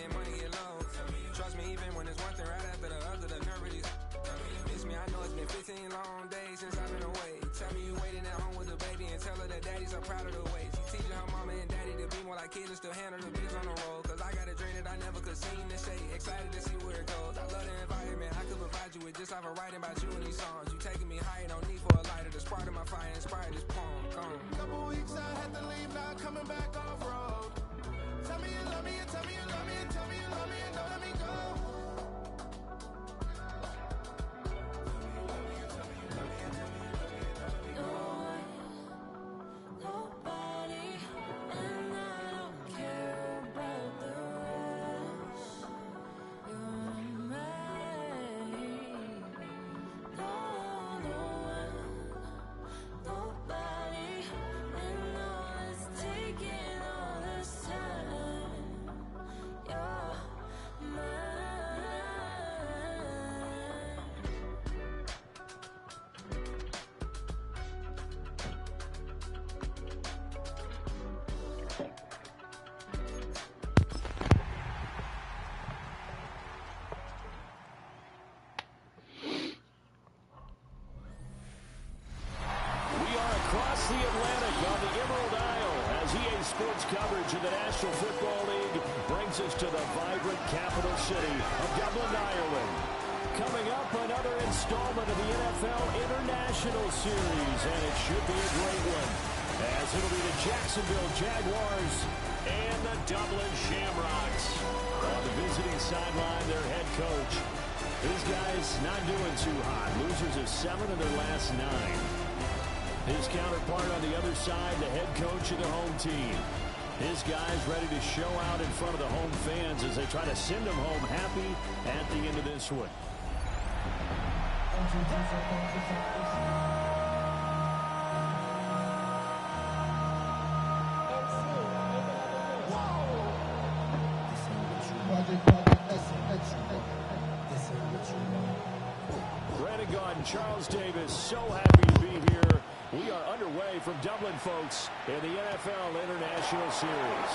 and money get low. Trust me, even when it's one thing right after the other, the nerve really miss me. I know it's been 15 long days since I've been away. Tell me you waiting at home with the baby and tell her that daddy's so proud of the way. She teaching her mama and daddy to be more like kids and still handle the biz on the road. Cause I got a dream that I never could seem to say. Excited to see where it goes. I love the environment. I could provide you with just like a writing about you in these songs. You taking me higher, no need for a lighter. The spark of my fire inspired this poem. Gone. Couple weeks I had to leave, now coming back off road. Tell me you love me and tell me you love me and tell me you love me and don't let me go. The Atlantic on the Emerald Isle as EA Sports coverage of the National Football League brings us to the vibrant capital city of Dublin, Ireland. Coming up, another installment of the NFL International Series, and it should be a great one, as it'll be the Jacksonville Jaguars and the Dublin Shamrocks. On the visiting sideline, their head coach. These guys not doing too hot. Losers of 7 of their last 9. His counterpart on the other side, the head coach of the home team. His guys ready to show out in front of the home fans as they try to send them home happy at the end of this one. Brandon Gaudin, Charles Davis, so happy to be here. We are underway from Dublin, folks, in the NFL International Series.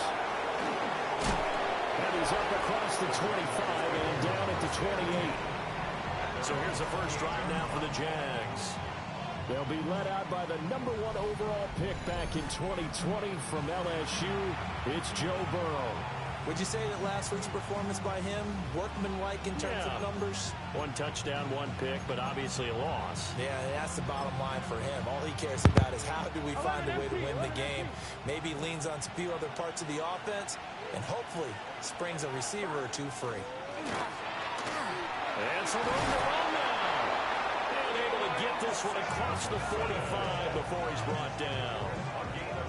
And he's up across the 25 and down at the 28. So here's the first drive now for the Jags. They'll be led out by the number 1 overall pick back in 2020 from LSU. It's Joe Burrow. Would you say that last week's performance by him, workmanlike in terms of numbers? 1 touchdown, 1 pick, but obviously a loss. Yeah, that's the bottom line for him. All he cares about is how do we find a way to win the game. Maybe leans on a few other parts of the offense, and hopefully springs a receiver or 2 free. And some room to run now. And able to get this one across the 45 before he's brought down.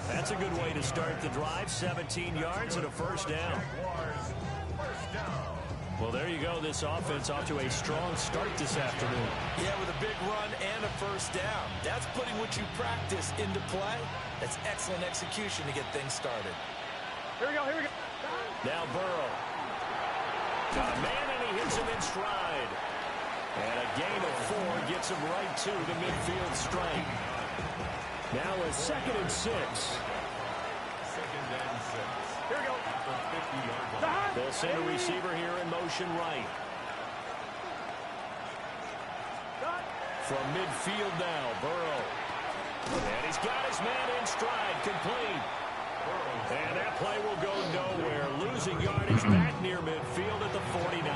That's a good way to start the drive. 17 yards and a first down. Well, there you go. This offense off to a strong start this afternoon. Yeah, with a big run and a first down. That's putting what you practice into play. That's excellent execution to get things started. Here we go, here we go. Now Burrow. Got a man and he hits him in stride. And a gain of 4 gets him right to the midfield stripe. Now a 2nd and 6. 2nd and 6. Here we go. They'll send a receiver here in motion right. From midfield now, Burrow. And he's got his man in stride, complete. And that play will go nowhere. Losing yardage back near midfield at the 49.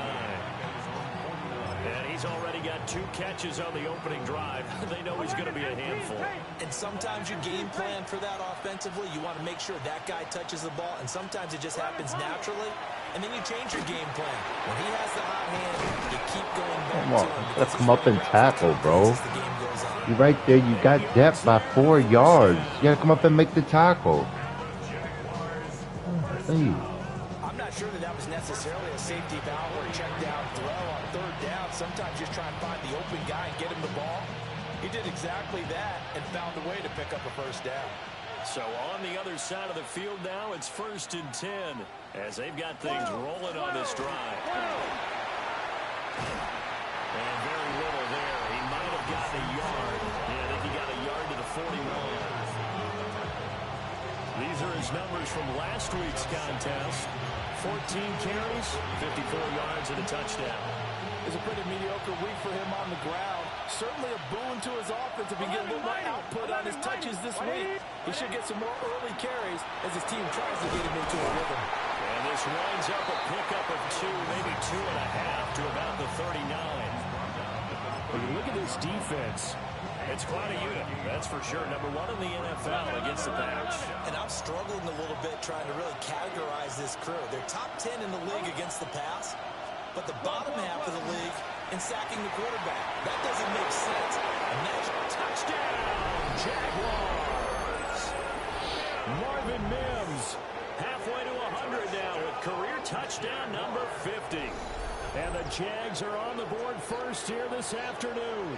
And he's already got 2 catches on the opening drive. They know he's going to be a handful. And sometimes you game plan for that offensively. You want to make sure that guy touches the ball. And sometimes it just happens naturally. And then you change your game plan. When he has the hot hand, you keep going back to him. You gotta come up and tackle, bro. You right there. You got depth by 4 yards. You gotta come up and make the tackle. Hey. I'm not sure that was necessarily a safety valve or a check down throw on 3rd down. Sometimes just try and find the open guy and get him the ball. He did exactly that and found a way to pick up a first down. So on the other side of the field now, it's 1st and 10 as they've got things rolling on this drive. And very little there. He might have gotten a yard. Yeah, I think he got a yard to the 41. These are his numbers from last week's contest. 14 carries, 54 yards, and a touchdown. It's a pretty mediocre week for him on the ground. Certainly a boon to his offense if he can get a little more output on his touches this week. He should get some more early carries as his team tries to get him into a rhythm. And this winds up a pickup of 2, maybe 2.5 to about the 39. When you look at this defense, it's quite a unit, that's for sure. Number 1 in the NFL against the pass. And I'm struggling a little bit trying to really categorize this crew. They're top 10 in the league against the pass, but the bottom half of the league in sacking the quarterback. That doesn't make sense. And that's touchdown, Jaguars. Marvin Mims halfway to 100 now with career touchdown number 50. And the Jags are on the board first here this afternoon.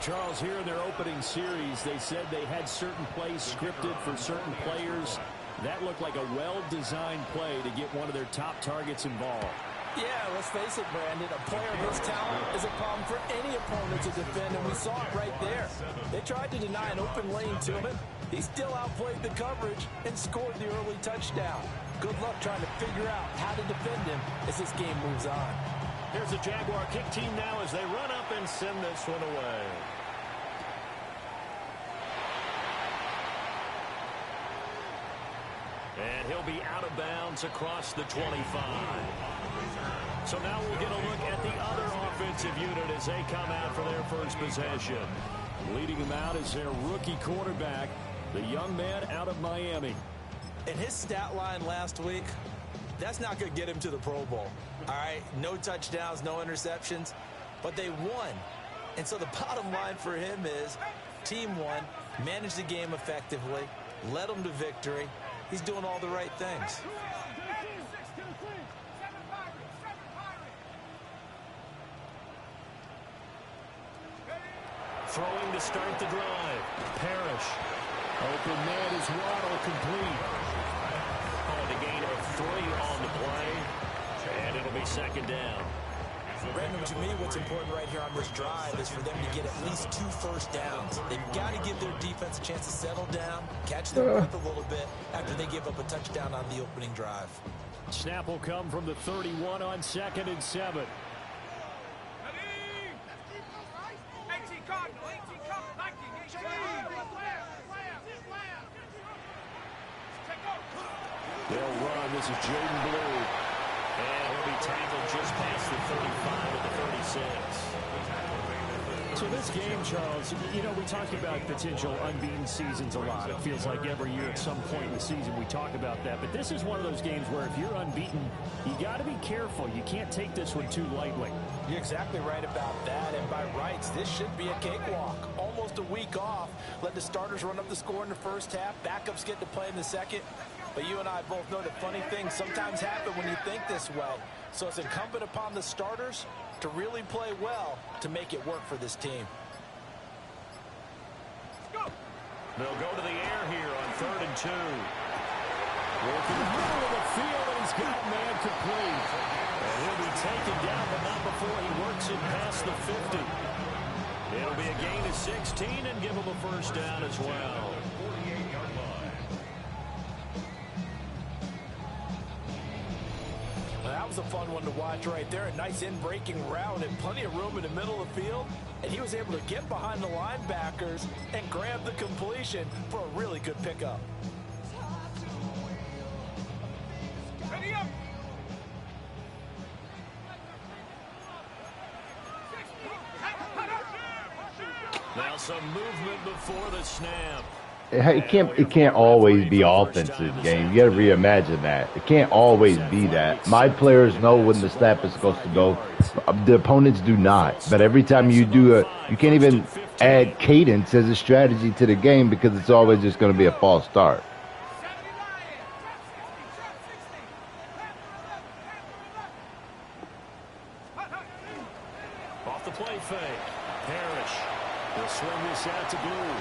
Charles, here in their opening series, they said they had certain plays scripted for certain players. That looked like a well-designed play to get one of their top targets involved. Yeah, let's face it, Brandon. A player of his talent is a problem for any opponent to defend, and we saw it right there. They tried to deny an open lane to him. He still outplayed the coverage and scored the early touchdown. Good luck trying to figure out how to defend him as this game moves on. Here's the Jaguar kick team now as they run up and send this one away. And he'll be out of bounds across the 25. So now we'll get a look at the other offensive unit as they come out for their first possession. Leading them out is their rookie quarterback, the young man out of Miami. And his stat line last week, that's not going to get him to the Pro Bowl. All right, no touchdowns, no interceptions, but they won. And so the bottom line for him is team won, managed the game effectively, led them to victory. He's doing all the right things. Throwing to start the drive. Parrish. Open man is Waddle complete. On the gain of 3 on the play. And it'll be second down. Brandon, to me, what's important right here on this drive is for them to get at least 2 first downs. They've got to give their defense a chance to settle down, catch their breath a little bit after they give up a touchdown on the opening drive. Snap will come from the 31 on 2nd and 7. They'll run. This is Jaden Blue. And he'll be tackled just past the 35 at the 36. So this game, Charles, you know, we talk about potential unbeaten seasons a lot. It feels like every year at some point in the season we talk about that. But this is one of those games where if you're unbeaten, you got to be careful. You can't take this one too lightly. You're exactly right about that. And by rights, this should be a cakewalk. Almost a week off. Let the starters run up the score in the first half. Backups get to play in the second. But you and I both know that funny things sometimes happen when you think this way. So it's incumbent upon the starters to really play well to make it work for this team. They'll go to the air here on 3rd and 2. Working the middle of the field, and he's got man complete. And he'll be taken down, but not before he works it past the 50. It'll be a gain of 16 and give him a first down as well. That was a fun one to watch right there. A nice in-breaking route and plenty of room in the middle of the field. And he was able to get behind the linebackers and grab the completion for a really good pickup. Now some movement before the snap. It can't always be offensive game. You got to reimagine that. It can't always be that. My players know when the snap is supposed to go. The opponents do not. But every time you do you can't even add cadence as a strategy to the game because it's always just going to be a false start. Off the play fake. Parrish. He'll swing this out to Blue.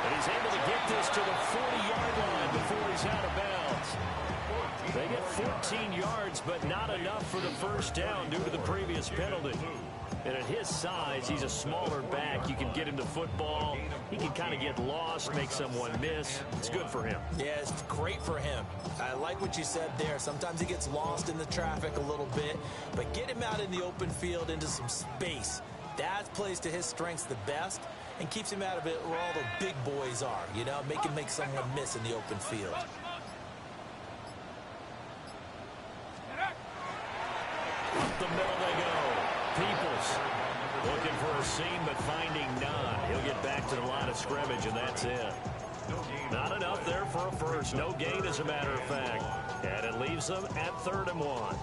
And he's able to get this to the 40-yard line before he's out of bounds. They get 14 yards, but not enough for the first down due to the previous penalty. And at his size, he's a smaller back. You can get him the football. He can kind of get lost, make someone miss. It's good for him. Yeah, it's great for him. I like what you said there. Sometimes he gets lost in the traffic a little bit, but get him out in the open field into some space. That plays to his strengths the best and keeps him out of it where all the big boys are, you know, make someone miss in the open field. Up the middle they go. Peoples looking for a seam, but finding none. He'll get back to the line of scrimmage, and that's it. Not enough there for a first. No gain, as a matter of fact. And it leaves them at 3rd and 1.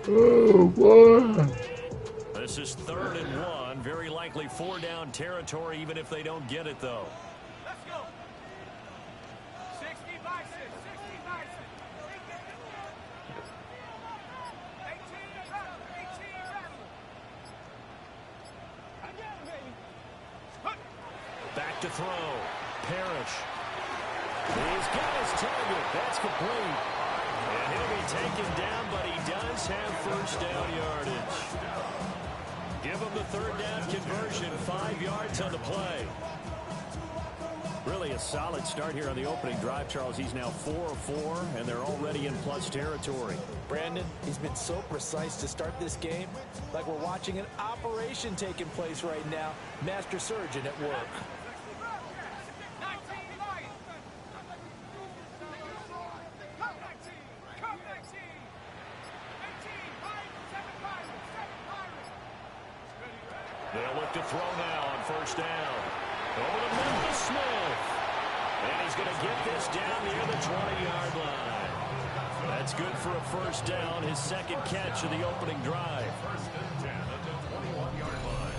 Oh, boy. This is 3rd and 1. Very likely 4-down territory, even if they don't get it, though. Let's go. 60 Bison, 60 Bison. 18 rattle. Again, baby. Back to throw. Parrish. He's got his target. That's complete. And he'll be taken down, but he does have first down yardage. Give him the 3rd down conversion. 5 yards on the play. Really a solid start here on the opening drive, Charles. He's now 4 of 4, and they're already in plus territory. Brandon, he's been so precise to start this game, like we're watching an operation taking place right now. Master surgeon at work. 19 Lions. Come 19. Come 19. 18 Pirates. 7 Pirates. 7 Pirates. They'll look to throw now on first down. Over to Memphis Smith. And he's going to get this down near the 20-yard line. That's good for a first down, his 2nd catch of the opening drive. First and 10 at the 21-yard line.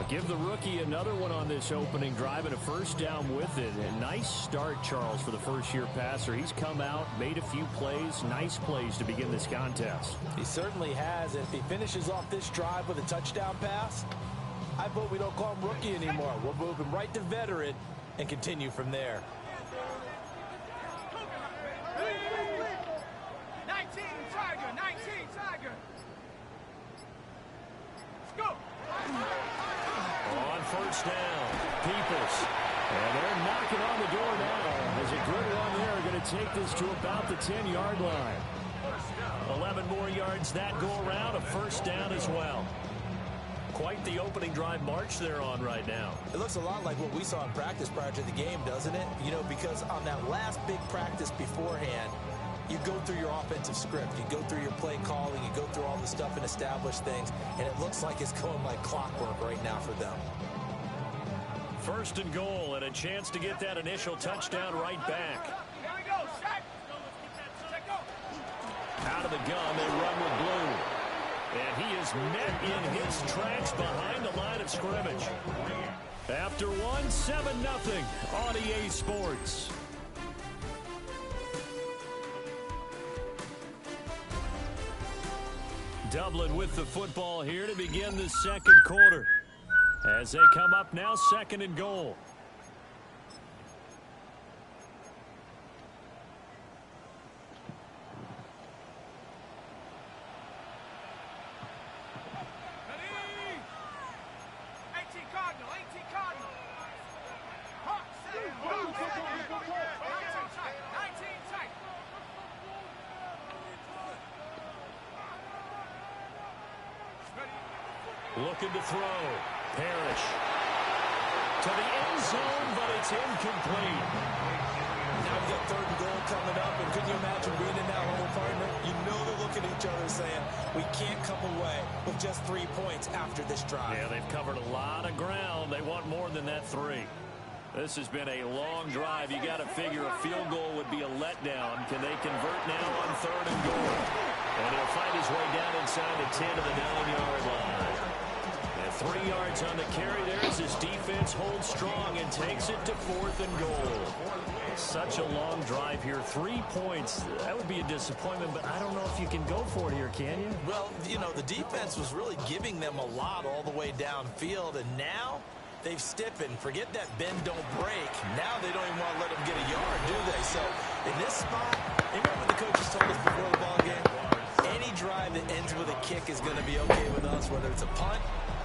Give the rookie another one on this opening drive and a first down with it. A nice start, Charles, for the first-year passer. He's come out, made a few plays, nice plays to begin this contest. He certainly has. If he finishes off this drive with a touchdown pass, I vote we don't call him rookie anymore. We'll move him right to veteran and continue from there. 19 Tiger. 19 Tiger. Let's go. On first down, Peoples. And they're knocking on the door now. There's a good run there. Going to take this to about the 10-yard line. 11 more yards that go around. A first down as well. Quite the opening drive march they're on right now. It looks a lot like what we saw in practice prior to the game, doesn't it? You know, because on that last big practice beforehand, you go through your offensive script, you go through your play calling, you go through all the stuff and establish things, and it looks like it's going like clockwork right now for them. 1st and goal, and a chance to get that initial touchdown right back. Here we go. Shaq. Check go. Out of the gun, they run with Blue. And he is met in his tracks behind the line of scrimmage. After one, 7-0 on EA Sports. Dublin with the football here to begin the 2nd quarter. As they come up now, 2nd and goal. Ready? 18 Cardinal. 18 Cardinal. Hawk, set. Hawk, set. 19 tight. Looking to throw. Parrish. To the end zone, but it's incomplete. Now we got 3rd and goal coming up, and can you imagine being in that hole, partner? You know they're looking at each other saying, we can't come away with just 3 points after this drive. Yeah, they've covered a lot of ground. They want more than that 3. This has been a long drive. You got to figure a field goal would be a letdown. Can they convert now on 3rd and goal? And he'll find his way down inside the 10 of the 9-yard line. And 3 yards on the carry there as his defense holds strong and takes it to 4th and goal. Such a long drive here. 3 points. That would be a disappointment, but I don't know if you can go for it here, can you? Well, you know, the defense was really giving them a lot all the way downfield, and now they've stiffened. Forget that bend, don't break. Now they don't even want to let them get a yard, do they? So in this spot, remember what the coaches told us before the ball game? Any drive that ends with a kick is going to be okay with us, whether it's a punt,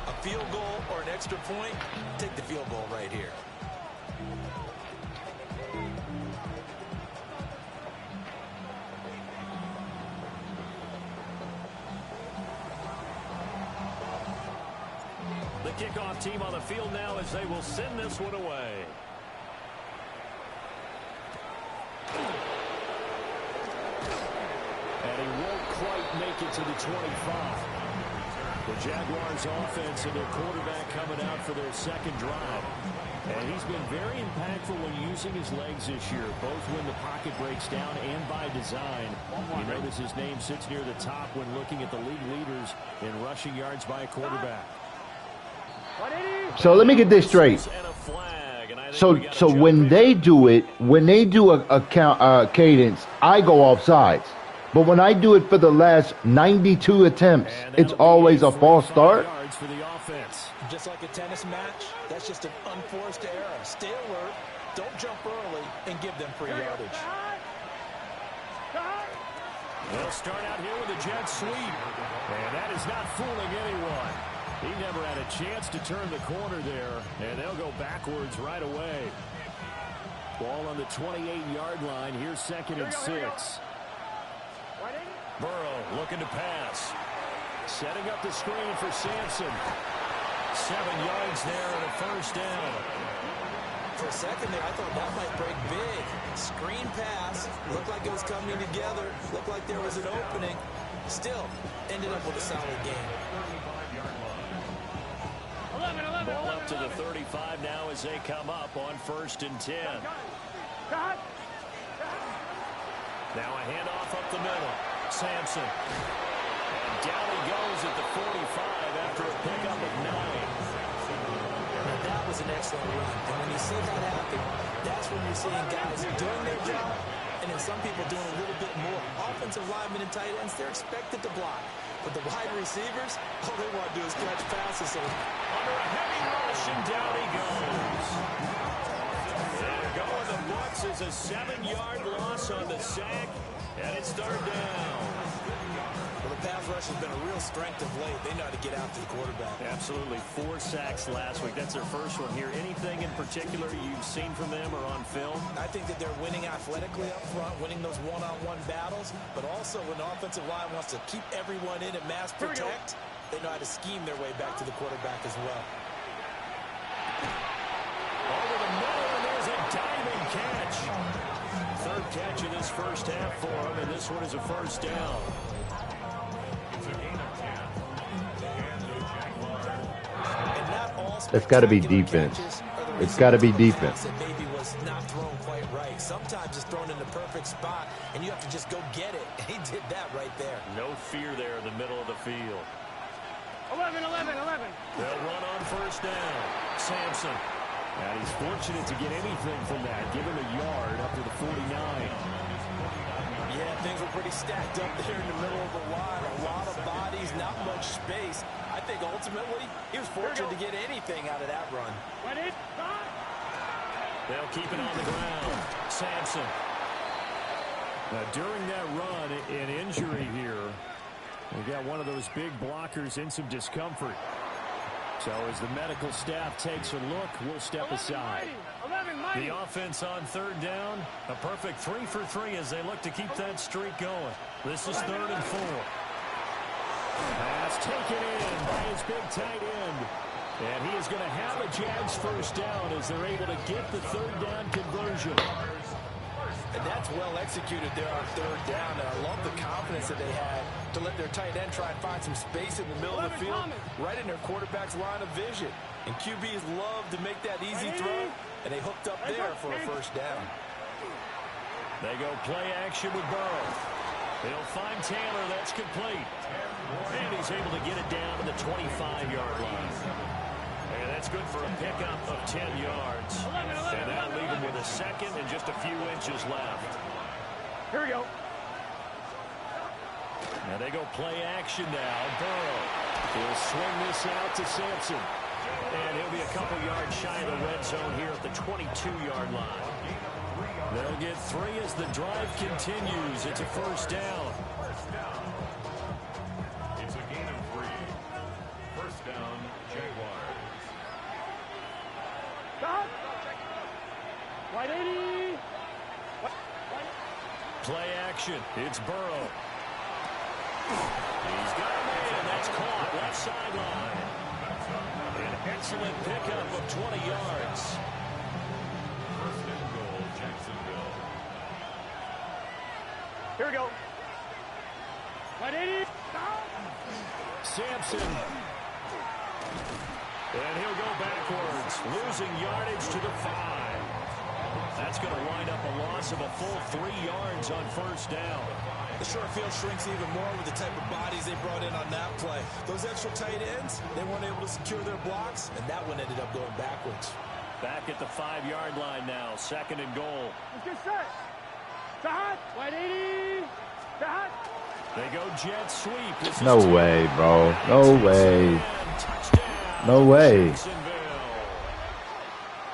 a field goal, or an extra point. Take the field goal right here. The kickoff team on the field now as they will send this one away. And he won't quite make it to the 25. The Jaguars offense and their quarterback coming out for their second drive. And he's been very impactful when using his legs this year, both when the pocket breaks down and by design. You notice his name sits near the top when looking at the league leaders in rushing yards by a quarterback. So let me get this straight. So when they do it, when they do a cadence, I go off sides. But when I do it for the last 92 attempts, it's always a false start. Just like a tennis match, that's just an unforced error. Stay alert, don't jump early, and give them free yardage. They'll start out here with a jet sweep, and that is not fooling anyone. He never had a chance to turn the corner there, and they'll go backwards right away. Ball on the 28-yard line. Here's 2nd and 6. Burrow looking to pass. Setting up the screen for Sampson. 7 yards there and a first down. For a second there, I thought that might break big. Screen pass. Looked like it was coming together. Looked like there was an opening. Still, ended up with a solid game. Ball up to the 35 now as they come up on 1st and 10. Now a handoff up the middle. Sampson. And down he goes at the 45 after a pickup of 9. Now that was an excellent run. And when you see that happen, that's when you're seeing guys doing their job and then some people doing a little bit more. Offensive linemen and tight ends, they're expected to block. But the wide receivers, all they want to do is catch passes. So under a heavy rush, and down he goes. There going the Bucs is a 7-yard loss on the sack, and it's 3rd down. Well, the pass rush has been a real strength of late. They know how to get out to the quarterback. Absolutely. 4 sacks last week. That's their first one here. Anything in particular you've seen from them or on film? I think that they're winning athletically up front, winning those one-on-one battles, but also when the offensive line wants to keep everyone in and mass protect, they know how to scheme their way back to the quarterback as well. Over the middle, and there's a diving catch. 3rd catch of this first half for him, and this one is a first down. That's got to be defense. It's got to be defense. Maybe was not thrown quite right. Sometimes it's thrown in the perfect spot, and you have to just go get it. He did that right there. No fear there in the middle of the field. 11. They'll run on 1st down. Sampson. And he's fortunate to get anything from that. Give him a yard up to the 49. Yeah, things were pretty stacked up there in the middle of the line. A lot of bodies, not much space. I think ultimately he was fortunate to get anything out of that run. They'll keep it on the ground. Sampson. Now, during that run, an injury here. We've got one of those big blockers in some discomfort. So as the medical staff takes a look, we'll step aside. The offense on 3rd down. A perfect 3 for 3 as they look to keep that streak going. This is 3rd and 4. Pass taken in by his big tight end. And he is going to have a Jags first down as they're able to get the 3rd down conversion. And that's well executed there on 3rd down. And I love the confidence that they had to let their tight end try and find some space in the middle of the field, right in their quarterback's line of vision. And QBs love to make that easy throw, and they hooked up there for a first down. They go play action with Burrow. He'll find Taylor. That's complete. And he's able to get it down to the 25-yard line. And that's good for a pickup of 10 yards. And that'll leave him with a second and just a few inches left. Here we go. Now they go play action now. Burrow. He'll swing this out to Sampson. And he'll be a couple yards shy of the red zone here at the 22-yard line. They'll get 3 as the drive continues. It's a first down. It's a gain of 3. First down, Jaguars. Stop. Right 80. Play action. It's Burrow. He's got a man. That's caught. Left sideline. An excellent pickup of 20 yards. First and goal, Jacksonville. Here we go. Right 80. Sampson. And he'll go backwards, losing yardage to the 5. That's going to wind up a loss of a full 3 yards on first down. The short field shrinks even more with the type of bodies they brought in on that play. Those extra tight ends, they weren't able to secure their blocks, and that one ended up going backwards. Back at the 5-yard line now, second and goal. Let's get set. Shot. Right 80. Shot. They go jet sweep. This No way, bro. No way. Touchdown. No way. Jacksonville.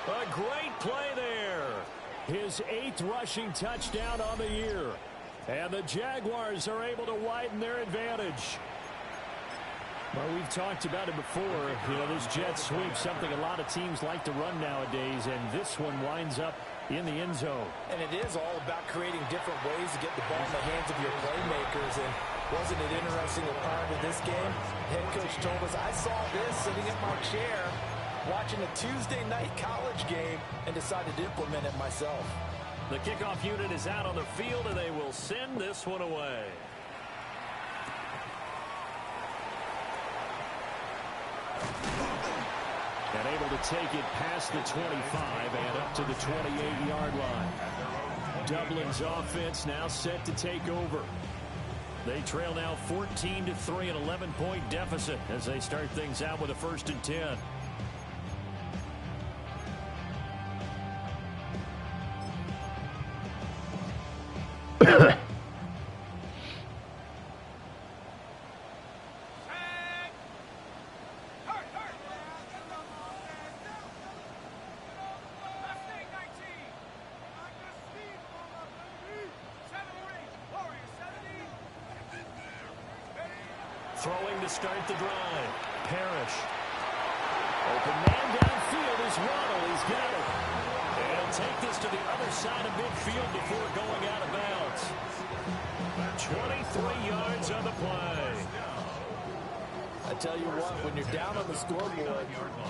A great play there. His 8th rushing touchdown on the year. And the Jaguars are able to widen their advantage. Well, we've talked about it before. You know, this jet sweep, something a lot of teams like to run nowadays, and this one winds up in the end zone. And it is all about creating different ways to get the ball in the hands of your playmakers. And wasn't it interesting that prior to this game, head coach told us, I saw this sitting in my chair watching a Tuesday night college game and decided to implement it myself. The kickoff unit is out on the field, and they will send this one away. And able to take it past the 25 and up to the 28-yard line. Dublin's offense now set to take over. They trail now 14-3, an 11-point deficit as they start things out with a 1st and 10. Throwing to start the drive. Parrish. Open man downfield is Waddle. He's got it. And he'll take this to the other side of midfield before going out of bounds. 23 yards on the play. I tell you what, when you're down on the scoreboard,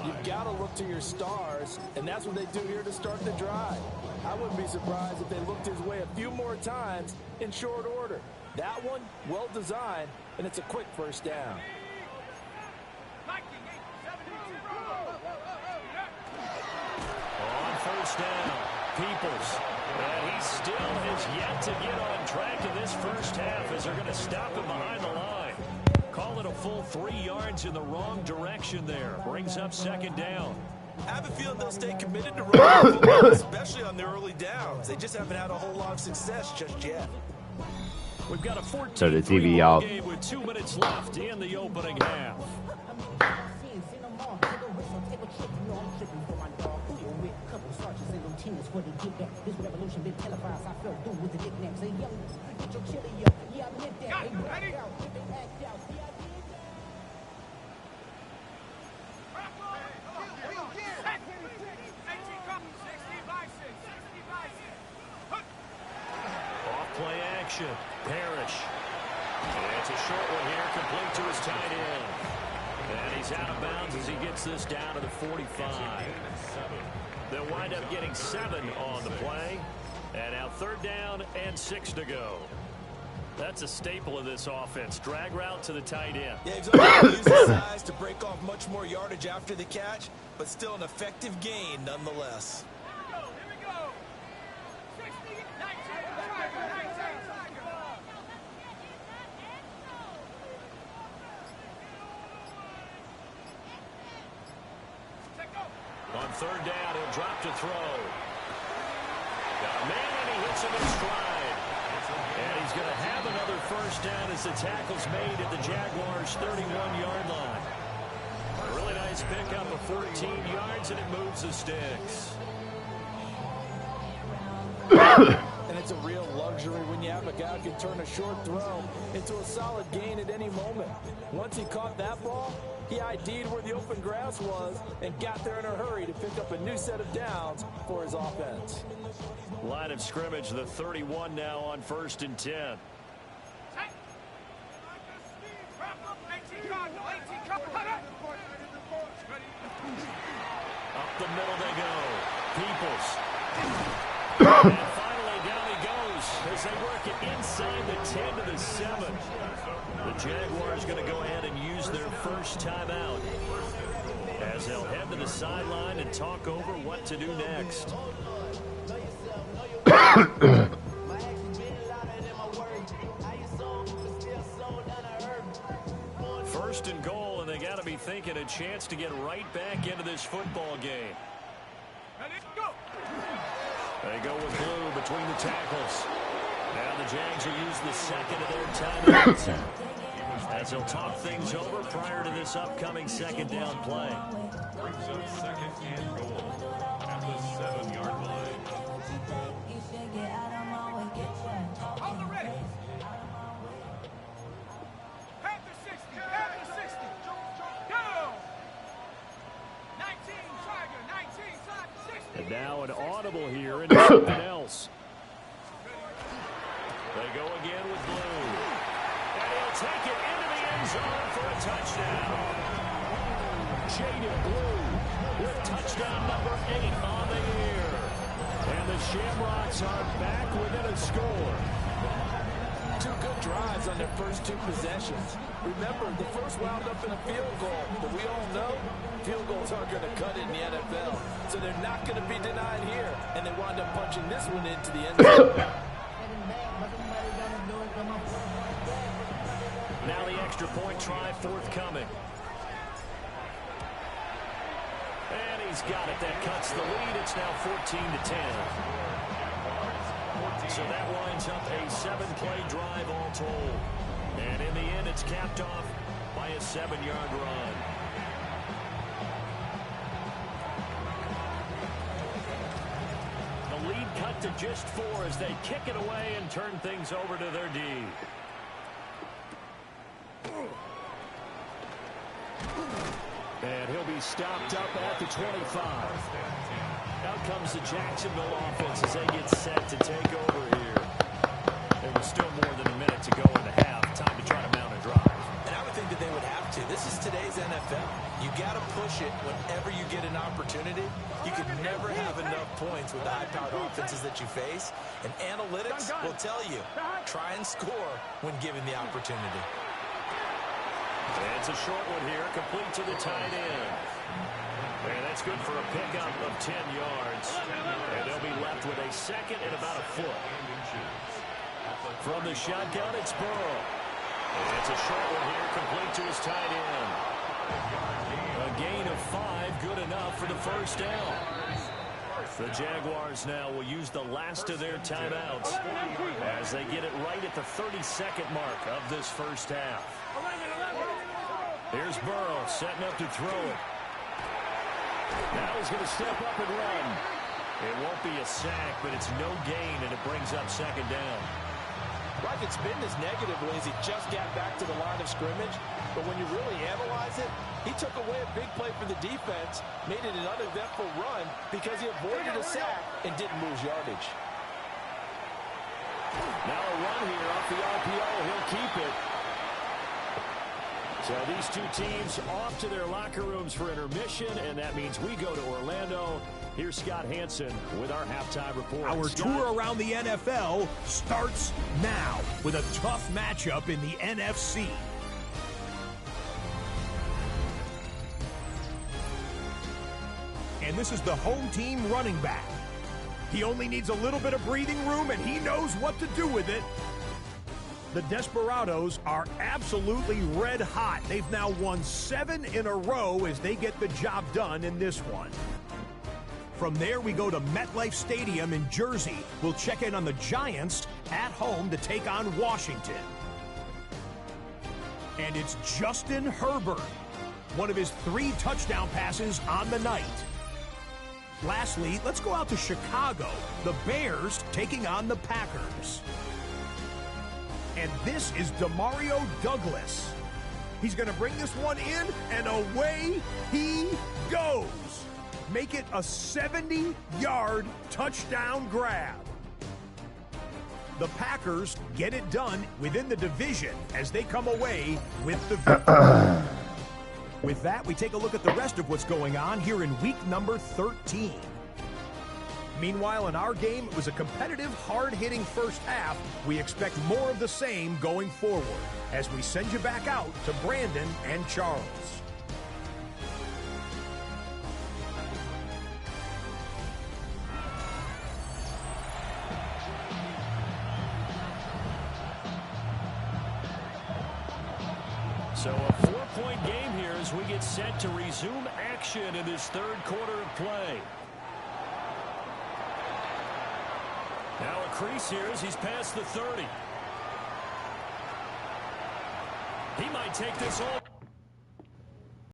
you've got to look to your stars, and that's what they do here to start the drive. I wouldn't be surprised if they looked his way a few more times in short order. That one, well designed, and it's a quick first down. On first down, Peoples. And he still has yet to get on track in this first half as they're going to stop him behind the line. Call it a full 3 yards in the wrong direction there. Brings up second down. I have a feeling they'll stay committed to running the ball, especially on the early downs. They just haven't had a whole lot of success just yet. We've got a 14-3 ball game with 2 minutes left in the opening half. Off-play action. Parrish. And it's a short one here, complete to his tight end. And he's out of bounds as he gets this down to the 45. They'll wind up getting 7 on the play. And now 3rd down and 6 to go. That's a staple of this offense. Drag route to the tight end. Yeah, he's only going to use his size to break off much more yardage after the catch, but still an effective gain nonetheless. third down, he'll drop to throw. Got a man, and he hits him in stride. And he's going to have another first down as the tackle's made at the Jaguars' 31-yard line. A really nice pickup of 14 yards, and it moves the sticks. And it's a real luxury when you have a guy who can turn a short throw into a solid gain at any moment. Once he caught that ball, he ID'd where the open grass was and got there in a hurry to pick up a new set of downs for his offense. Line of scrimmage, the 31 now on 1st and 10. Up the middle they go. Peoples. And finally down he goes as they work it inside the 10 to the 7. The Jaguars going to go ahead and use their first timeout as they'll head to the sideline and talk over what to do next. First and goal, and they got to be thinking a chance to get right back into this football game. They go with blue between the tackles. Now the Jags will use the second of their timeouts as they'll talk things over prior to this upcoming second down play. Brings up second and goal at the 7-yard line. Hold the ready. Panther 60, Panther 60. Go! 19, Tiger, 19, Tiger, 60. And now an audible here into something else. They go again with blue. And he'll take it into the end zone for a touchdown. Jaden Blue with touchdown number 8 on the year. And the Shamrocks are back within a score. 2 good drives on their first 2 possessions. Remember, the first wound up in a field goal, but we all know field goals aren't going to cut it in the NFL. So they're not going to be denied here, and they wound up punching this one into the end zone. Now the extra point try forthcoming. And he's got it. That cuts the lead. It's now 14-10. So that winds up a 7-play drive all told. And in the end, it's capped off by a 7-yard run. The lead cut to just 4 as they kick it away and turn things over to their D. And he'll be stopped up at the 25. Out comes the Jacksonville offense as they get set to take over here. There was still more than a minute to go in the half. Time to try to mount a drive. And I would think that they would have to. This is today's NFL. You got to push it whenever you get an opportunity. You can never have enough points with the high-powered offenses that you face. And analytics will tell you, try and score when given the opportunity. It's a short one here, complete to the tight end. And that's good for a pickup of 10 yards. And they'll be left with a second and about a foot. From the shotgun, it's Burrow. And it's a short one here, complete to his tight end. A gain of 5, good enough for the first down. The Jaguars now will use the last of their timeouts as they get it right at the 32nd mark of this first half. Here's Burrow setting up to throw it. Now he's going to step up and run. It won't be a sack, but it's no gain, and it brings up second down. Rockets been as negatively as he just got back to the line of scrimmage, but when you really analyze it, he took away a big play for the defense, made it an uneventful run because he avoided a sack and didn't lose yardage. Now a run here off the RPO. He'll keep it. So these two teams off to their locker rooms for intermission, and that means we go to Orlando. Here's Scott Hansen with our halftime report. Our Scott. tour around the NFL starts now with a tough matchup in the NFC. And this is the home team running back. He only needs a little bit of breathing room, and he knows what to do with it. The Desperados are absolutely red hot. They've now won 7 in a row as they get the job done in this one. From there, we go to MetLife Stadium in Jersey. We'll check in on the Giants at home to take on Washington. And it's Justin Herbert, one of his 3 touchdown passes on the night. Lastly, let's go out to Chicago. The Bears taking on the Packers. And this is Demario Douglas. He's going to bring this one in, and away he goes. Make it a 70-yard touchdown grab. The Packers get it done within the division as they come away with the victory. With that, we take a look at the rest of what's going on here in week number 13. Meanwhile, in our game, it was a competitive, hard-hitting first half. We expect more of the same going forward as we send you back out to Brandon and Charles. So a 4-point game here as we get set to resume action in this third quarter of play. Now a crease here as he's past the 30. He might take this home.